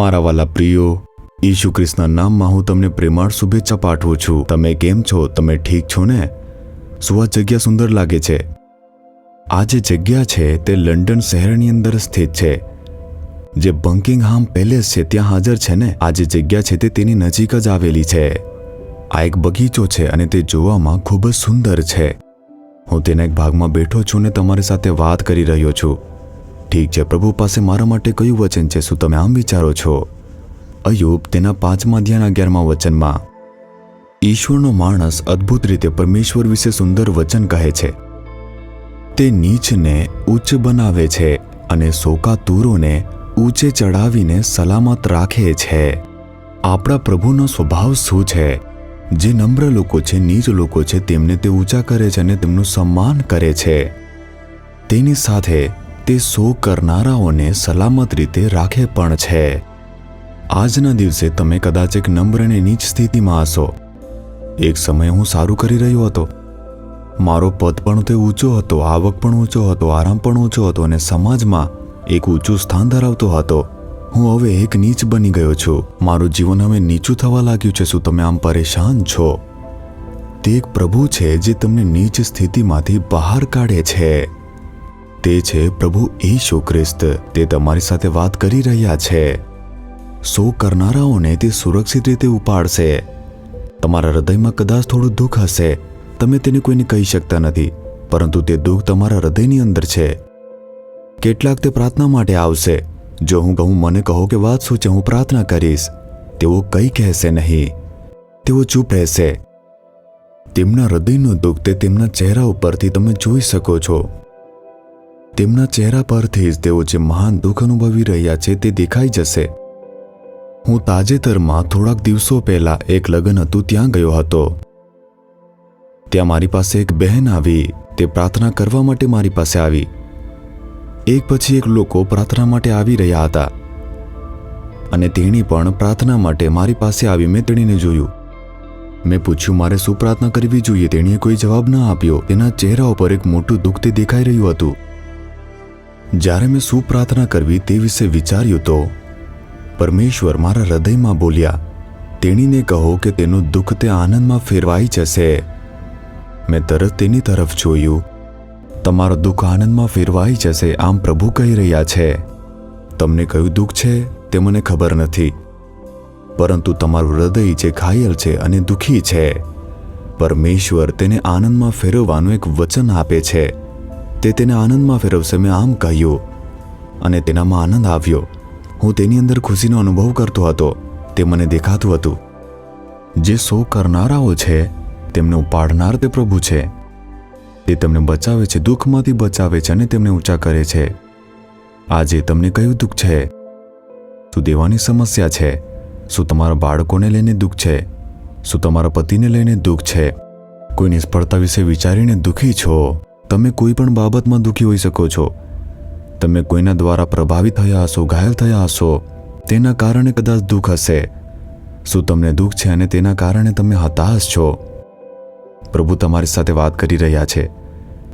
મારા વાલા પ્રિયો, ઈસુ ખ્રિસ્તના નામમાં હું તમને પ્રેમાળ શુભેચ્છા પાઠવું છું। તમે કેમ છો? તમે ઠીક છો ને? શું આ જગ્યા સુંદર લાગે છે? આ જે જગ્યા છે તે લંડન શહેરની અંદર સ્થિત છે, જે બકિંગહામ પેલેસ છે ત્યાં હાજર છે ને। આ જે જગ્યા છે તે તેની નજીક જ આવેલી છે। આ એક બગીચો છે અને તે જોવામાં ખૂબ જ સુંદર છે। હું તેના એક ભાગમાં બેઠો છું ને તમારી સાથે વાત કરી રહ્યો છું। ઠીક છે, પ્રભુ પાસે મારા માટે કયું વચન છે? શું તમે આમ વિચારો છો? અય્યુબ તેના 5મા અધ્યાયના 11મા વચનમાં ઈશ્વરનો માણસ અદ્ભુત રીતે પરમેશ્વર વિશે સુંદર વચન કહે છે। તે નીચને ઉચ્ચ બનાવે છે અને શોકાતુરોને ઊંચે ચડાવીને સલામત રાખે છે। આપણા પ્રભુનો સ્વભાવ શું છે? જે નમ્ર લોકો છે, નીચ લોકો છે, તેમને તે ઊંચા કરે છે અને તેમનું સન્માન કરે છે। તેની સાથે તે શોક કરનારાઓને સલામત રીતે રાખે પણ છે। આજના દિવસે તમે કદાચ એક નમ્ર અને નીચ સ્થિતિમાં હશો। એક સમયે હું સારું કરી રહ્યો હતો, મારો પદ પણ તે ઊંચો હતો, આવક પણ ઊંચો હતો, આરામ પણ ઊંચો હતો અને સમાજમાં એક ઊંચું સ્થાન ધરાવતો હતો। હું હવે એક નીચ બની ગયો છું। મારું જીવન હવે નીચું થવા લાગ્યું છે। શું તમે આમ પરેશાન છો? તે એક પ્રભુ છે જે તમને નીચ સ્થિતિમાંથી બહાર કાઢે છે। તે છે પ્રભુ ઈસુ ખ્રિસ્ત। તે તમારી સાથે વાત કરી રહ્યા છે। શોક કરનારાઓને તે સુરક્ષિત રીતે ઉપાડશે। તમારા હૃદયમાં કદાચ થોડું દુઃખ હશે, તમે તેને કોઈને કહી શકતા નથી, પરંતુ તે દુઃખ તમારા હૃદયની અંદર છે। કેટલાક તે પ્રાર્થના માટે આવશે। જો હું કહું, મને કહો કે વાત શું છે, હું પ્રાર્થના કરીશ, તેઓ કંઈ કહેશે નહીં, તેઓ ચૂપ રહેશે। તેમના હૃદયનું દુઃખ તે તેમના ચહેરા ઉપરથી તમે જોઈ શકો છો। તેમના ચહેરા પરથી જ તેઓ જે મહાન દુઃખ અનુભવી રહ્યા છે તે દેખાઈ જશે। હું તાજેતરમાં થોડાક દિવસો પહેલા એક લગ્ન હતું ત્યાં ગયો હતો। ત્યાં મારી પાસે એક બહેન આવી। તે પ્રાર્થના કરવા માટે મારી પાસે આવી। એક પછી એક લોકો પ્રાર્થના માટે આવી રહ્યા હતા અને તેણી પણ પ્રાર્થના માટે મારી પાસે આવી। મેં તેણીને જોયું। મેં પૂછ્યું, મારે શું પ્રાર્થના કરવી જોઈએ? તેણીએ કોઈ જવાબ ન આપ્યો। તેના ચહેરા ઉપર એક મોટું દુઃખ તે દેખાઈ રહ્યું હતું। જ્યારે મેં શું પ્રાર્થના કરવી તે વિશે વિચાર્યું તો પરમેશ્વર મારા હૃદયમાં બોલ્યા, તેણીને કહો કે તેનું દુઃખ તે આનંદમાં ફેરવાઈ જશે। મેં તરત તેની તરફ જોયું। તમારું દુઃખ આનંદમાં ફેરવાઈ જશે, આમ પ્રભુ કહી રહ્યા છે। તમને કયું દુઃખ છે તે મને ખબર નથી, પરંતુ તમારું હૃદય જે ઘાયલ છે અને દુઃખી છે, પરમેશ્વર તેને આનંદમાં ફેરવવાનું એક વચન આપે છે। તે તેને આનંદમાં ફેરવશે। મેં આમ કહ્યું અને તેનામાં આનંદ આવ્યો। હું તેની અંદર ખુશીનો અનુભવ કરતો હતો। તે મને દેખાતું હતું। જે શોક કરનારાઓ છે તેમને ઉપાડનાર તે પ્રભુ છે। તે તેમને બચાવે છે, દુઃખમાંથી બચાવે છે અને તેમને ઊંચા કરે છે। આજે તમને કયું દુઃખ છે? શું દેવાની સમસ્યા છે? શું તમારા બાળકોને લઈને દુઃખ છે? શું તમારા પતિને લઈને દુઃખ છે? કોઈ નિષ્ફળતા વિશે વિચારીને દુઃખી છો? તમે કોઈ પણ બાબતમાં દુઃખી હોઈ શકો છો। તમે કોઈના દ્વારા પ્રભાવિત થયા હશો, ઘાયલ થયા હશો, તેના કારણે કદાચ દુઃખ હશે। શું તમને દુઃખ છે અને તેના કારણે તમે હતાશ છો? પ્રભુ તમારી સાથે વાત કરી રહ્યા છે।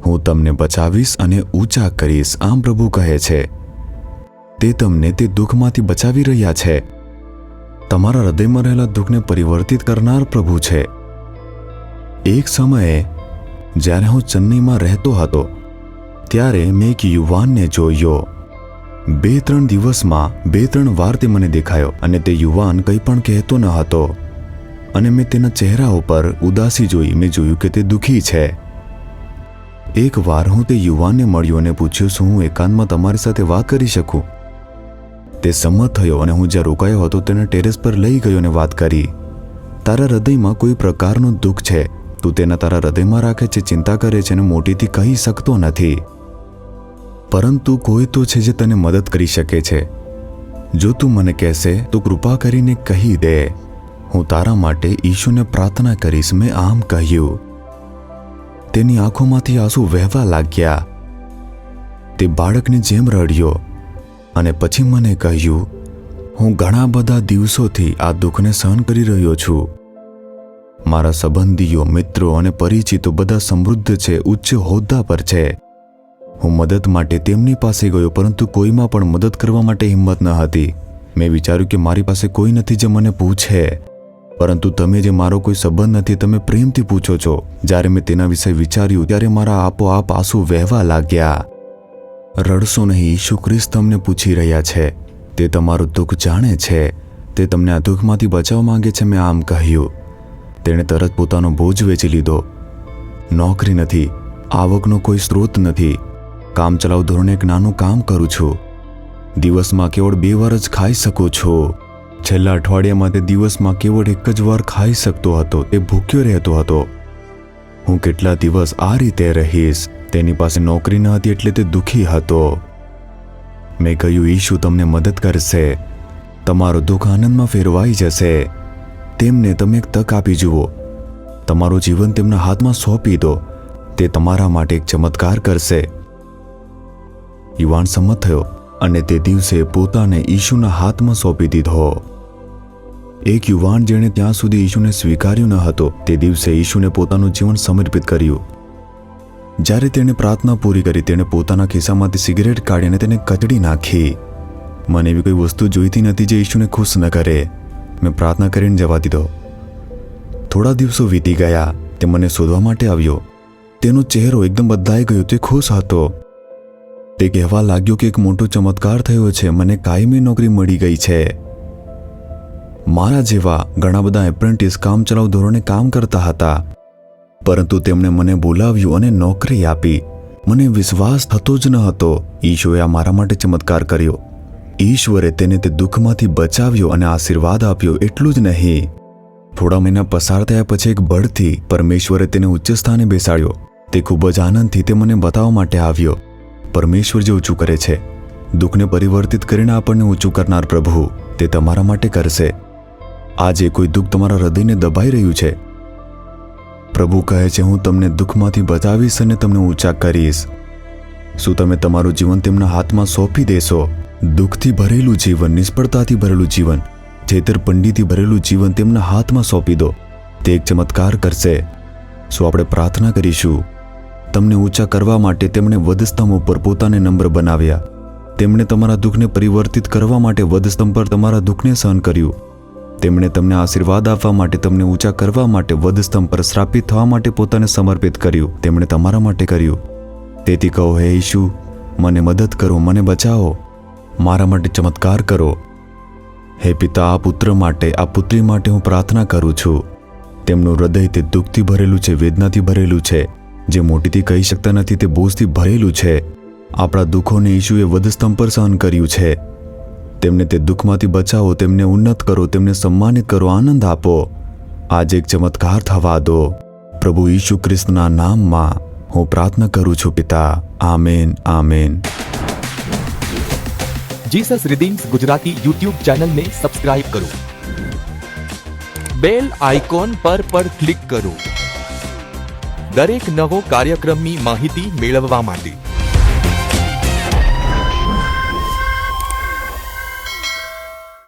હું તમને બચાવીશ અને ઊંચા કરીશ, આમ પ્રભુ કહે છે। તે તમને તે દુઃખમાંથી બચાવી રહ્યા છે। તમારા હૃદયમાં રહેલા દુઃખને પરિવર્તિત કરનાર પ્રભુ છે। એક સમયે જ્યારે હું ચેન્નઈમાં રહેતો હતો ત્યારે મેં એક યુવાનને જોયો। 2-3 દિવસમાં 2-3 વાર તે મને દેખાયો અને તે યુવાન કંઈ પણ કહેતો ન હતો અને મેં તેના ચહેરા ઉપર ઉદાસી જોઈ। મેં જોયું કે તે દુઃખી છે। એક વાર હું તે યુવાનને મળ્યો અને પૂછ્યું, શું હું એકાંતમાં તમારી સાથે વાત કરી શકું? તે સંમત થયો અને હું જ્યાં રોકાયો હતો તેના ટેરેસ પર લઈ ગયો અને વાત કરી। તારા હૃદયમાં કોઈ પ્રકારનું દુઃખ છે, તું તેના તારા હૃદયમાં રાખે છે, ચિંતા કરે છે અને મોટેથી કહી શકતો નથી, પરંતુ કોઈ તો છે જે તને મદદ કરી શકે છે। જો તું મને કહેશે તો કૃપા કરીને કહી દે, હું તારા માટે ઈશુને પ્રાર્થના કરીશ। મેં આમ કહ્યું। તેની આંખોમાંથી આંસુ વહેવા લાગ્યા। તે બાળકની જેમ રડ્યો અને પછી મને કહ્યું, હું ઘણા બધા દિવસોથી આ દુઃખને સહન કરી રહ્યો છું। મારા સંબંધીઓ, મિત્રો અને પરિચિતો બધા સમૃદ્ધ છે, ઉચ્ચ હોદ્દા પર છે। હું મદદ માટે તેમની પાસે ગયો, પરંતુ કોઈમાં પણ મદદ કરવા માટે હિંમત ન હતી। મેં વિચાર્યું કે મારી પાસે કોઈ નથી જે મને પૂછે, પરંતુ તમે જે મારો કોઈ સંબંધ નથી તમે પ્રેમથી પૂછો છો. જ્યારે મેં તેના વિશે વિચાર્યું ત્યારે મારા આપોઆપ આંસુ વહેવા લાગ્યા. રડશો નહીં, ઈસુ ખ્રિસ્ત તમને પૂછી રહ્યા છે. તે તમારું દુઃખ જાણે છે. તે તમને આ દુઃખમાંથી બચાવવા માંગે છે. મેં આમ કહ્યું. તેણે તરત પોતાનો બોજ વેચી લીધો. નોકરી નથી, આવકનો કોઈ સ્ત્રોત નથી. કામચલાઉ ધોરણે એક નાનું કામ કરું છું. દિવસમાં કેવળ 2 વાર જ ખાઈ શકું છું. છેલ્લા અઠવાડિયામાં તે દિવસમાં કેવળ 1 જ વાર ખાઈ શકતો હતો. તે ભૂખ્યો રહેતો હતો. હું કેટલા દિવસ આ રીતે રહીશ? તેની પાસે નોકરી ન હતી એટલે તે દુઃખી હતો. મેં કહ્યું, ઈશુ તમને મદદ કરશે. તમારો દુઃખ આનંદમાં ફેરવાઈ જશે. તેમને તમે એક તક આપી જુઓ. તમારું જીવન તેમના હાથમાં સોંપી દો. તે તમારા માટે એક ચમત્કાર કરશે. યુવાન સંમત થયો અને તે દિવસે પોતાને ઈશુના હાથમાં સોંપી દીધો. એક યુવાન જેણે ત્યાં સુધી ઈશુને સ્વીકાર્યું ન હતો, તે દિવસે ઈશુને પોતાનું જીવન સમર્પિત કર્યું. જ્યારે તેણે પ્રાર્થના પૂરી કરી, તેણે પોતાના ખિસ્સામાંથી સિગરેટ કાઢીને તેને કચડી નાખી. મને એવી કોઈ વસ્તુ જોઈતી નથી જે ઈશુને ખુશ ન કરે. મેં પ્રાર્થના કરીને જવા દીધો. થોડા દિવસો વીતી ગયા. તે મને શોધવા માટે આવ્યો. તેનો ચહેરો એકદમ બદલાઈ ગયો. તે ખુશ હતો. તે કહેવા લાગ્યો કે એક મોટો ચમત્કાર થયો છે. મને કાયમી નોકરી મળી ગઈ છે. મારા જેવા ઘણા બધા એપ્રેન્ટિસ કામચલાઉ ધોરણે કામ કરતા હતા, પરંતુ તેમણે મને બોલાવ્યું અને નોકરી આપી. મને વિશ્વાસ થતો જ ન હતો. ઈશ્વરે આ મારા માટે ચમત્કાર કર્યો. ઈશ્વરે તેને તે દુઃખમાંથી બચાવ્યો અને આશીર્વાદ આપ્યો. એટલું જ નહીં, થોડા મહિના પસાર થયા પછી એક બળથી પરમેશ્વરે તેને ઉચ્ચ સ્થાને બેસાડ્યો. તે ખૂબ જ આનંદથી તે મને બતાવવા માટે આવ્યો. પરમેશ્વર જે ઊંચું કરે છે, દુઃખને પરિવર્તિત કરીને આપણને ઊંચું કરનાર પ્રભુ તે તમારા માટે કરશે. આજે કોઈ દુઃખ તમારા હૃદયને દબાઈ રહ્યું છે. પ્રભુ કહે છે, હું તમને દુઃખમાંથી બચાવીશ અને તમને ઊંચા કરીશ. શું તમે તમારું જીવન તેમના હાથમાં સોંપી દેશો? દુઃખથી ભરેલું જીવન, નિષ્ફળતાથી ભરેલું જીવન, છેતરપિંડીથી ભરેલું જીવન તેમના હાથમાં સોંપી દો. તે એક ચમત્કાર કરશે. શું આપણે પ્રાર્થના કરીશું? તમને ઊંચા કરવા માટે તેમણે વધસ્તંભ ઉપર પોતાને નમ્ર બનાવ્યા. તેમણે તમારા દુઃખને પરિવર્તિત કરવા માટે વધસ્તંભ પર તમારા દુઃખને સહન કર્યું. તેમણે તમને આશીર્વાદ આપવા માટે, તમને ઊંચા કરવા માટે વધસ્તંભ પર શ્રાપિત થવા માટે પોતાને સમર્પિત કર્યું. તેમણે તમારા માટે કર્યું. તેથી કહો, હે ઈશુ, મને મદદ કરો, મને બચાવો, મારા માટે ચમત્કાર કરો. હે પિતા, આ પુત્ર માટે, આ પુત્રી માટે હું પ્રાર્થના કરું છું. તેમનું હૃદય તે દુઃખથી ભરેલું છે, વેદનાથી ભરેલું છે, જે મોટીથી કહી શકતા નથી, તે બોજથી ભરેલું છે. આપણા દુઃખોને ઈશુએ વધસ્તંભ પર સહન કર્યું છે. તેમને તે દુઃખમાંથી બચાવો, તેમને ઉન્નત કરો, તેમને સન્માનિત કરો, આનંદ આપો. આજે એક ચમત્કાર થવા દો. પ્રભુ ઈશુ ખ્રિસ્તના નામમાં હું પ્રાર્થના કરું છું પિતા. Amen, amen. Jesus redeems Gujarati YouTube ચેનલને સબસ્ક્રાઇબ કરો. બેલ આઇકોન પર ક્લિક કરો. દરેક નવો કાર્યક્રમની માહિતી મેળવવા માટે